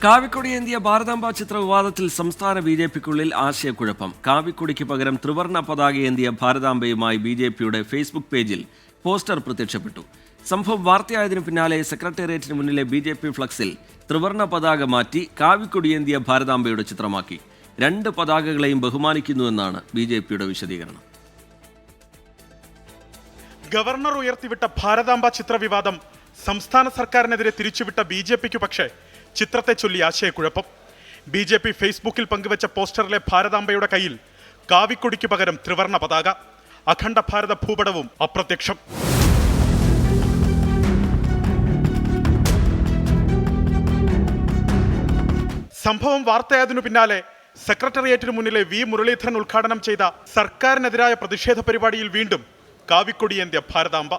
കാവിക്കൊടിയേന്തിയ ഭാരതാംബ ചിത്ര വിവാദത്തിൽ സംസ്ഥാന ബി.ജെ.പിക്കുള്ളിൽ ആശയക്കുഴപ്പം. കാവിക്കൊടിക്ക് പകരം ത്രിവർണ്ണ പതാകയേന്തിയ ഭാരതാംബയുമായി ബി.ജെ.പിയുടെ ഫേസ്ബുക്ക് പേജിൽ പോസ്റ്റർ പ്രത്യക്ഷപ്പെട്ടു. സംഭവം വാർത്തയായതിനു പിന്നാലെ സെക്രട്ടേറിയറ്റിന് മുന്നിലെ ബി.ജെ.പി ഫ്ലക്സിൽ ത്രിവർണ്ണ പതാക മാറ്റി കാവിക്കൊടിയേന്തിയ ഭാരതാംബയുടെ ചിത്രമാക്കി. രണ്ട് പതാകകളെയും ബഹുമാനിക്കുന്നുവെന്നാണ് ബി.ജെ.പിയുടെ വിശദീകരണം. ഗവർണർ ഉയർത്തിവിട്ട ഭാരതാംബ ചിത്ര വിവാദം സംസ്ഥാന സർക്കാരിനെതിരെ തിരിച്ചുവിട്ട ബി.ജെ.പിക്ക് പക്ഷേ ചിത്രത്തെ ചൊല്ലി ആശയക്കുഴപ്പം. ബി.ജെ.പി ഫേസ്ബുക്കിൽ പങ്കുവച്ച പോസ്റ്ററിലെ ഭാരതാംബയുടെ കയ്യിൽ കാവിക്കൊടിക്ക് പകരം ത്രിവർണ്ണ പതാക, അഖണ്ഡ ഭാരത ഭൂപടവും അപ്രത്യക്ഷം. സംഭവം വാർത്തയായതിനു പിന്നാലെ സെക്രട്ടേറിയറ്റിന് മുന്നിലെ വി മുരളീധരൻ ഉദ്ഘാടനം ചെയ്ത സർക്കാരിനെതിരായ പ്രതിഷേധ പരിപാടിയിൽ വീണ്ടും കാവിക്കൊടിയേന്തിയ ഭാരതാംബ.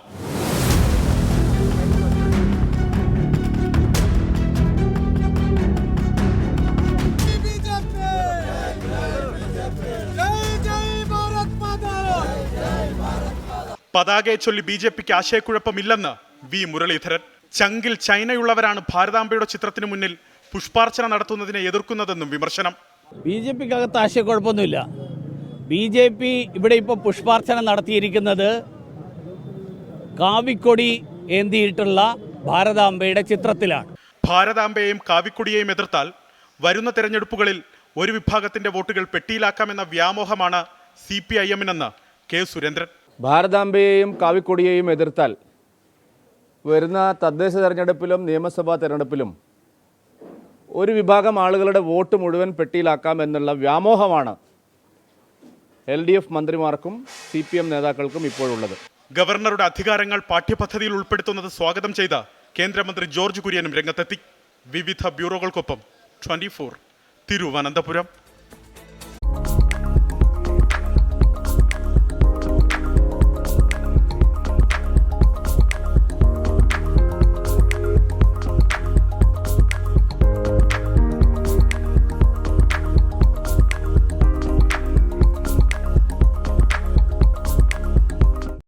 പതാകയെ ചൊല്ലി ബി.ജെ.പിക്ക് ആശയക്കുഴപ്പമില്ലെന്ന് വി മുരളീധരൻ. ചങ്കിൽ ചൈനയുള്ളവരാണ് ഭാരതാംബയുടെ ചിത്രത്തിന് മുന്നിൽ പുഷ്പാർച്ചന നടത്തുന്നതിനെ എതിർക്കുന്നതെന്നും വിമർശനം. ബി.ജെ.പിക്കകത്ത് ആശയക്കുഴപ്പമൊന്നുമില്ല. ബി.ജെ.പി ഇവിടെ ഇപ്പോൾ പുഷ്പാർച്ചന നടത്തിയിരിക്കുന്നത് കാവിക്കൊടി ഏന്തിയിട്ടുള്ള ഭാരതാംബയുടെ ചിത്രത്തിലാണ്. ഭാരതാംബയെയും കാവിക്കൊടിയെയും എതിർത്താൽ വരുന്ന തെരഞ്ഞെടുപ്പുകളിൽ ഒരു വിഭാഗത്തിന്റെ വോട്ടുകൾ പെട്ടിയിലാക്കാമെന്ന വ്യാമോഹമാണ് CPIM-നെന്ന് കെ സുരേന്ദ്രൻ. ഭാരതാംബയെയും കാവിക്കൊടിയെയും എതിർത്താൽ വരുന്ന തദ്ദേശ തെരഞ്ഞെടുപ്പിലും നിയമസഭാ തെരഞ്ഞെടുപ്പിലും ഒരു വിഭാഗം ആളുകളുടെ വോട്ട് മുഴുവൻ പെട്ടിയിലാക്കാമെന്നുള്ള വ്യാമോഹമാണ് LDF മന്ത്രിമാർക്കും CPM നേതാക്കൾക്കും ഇപ്പോഴുള്ളത്. ഗവർണറുടെ അധികാരങ്ങൾ പാഠ്യപദ്ധതിയിൽ ഉൾപ്പെടുത്തുന്നത് സ്വാഗതം ചെയ്ത കേന്ദ്രമന്ത്രി ജോർജ് കുര്യനും രംഗത്തെത്തി. വിവിധ ബ്യൂറോകൾക്കൊപ്പം 24 തിരുവനന്തപുരം.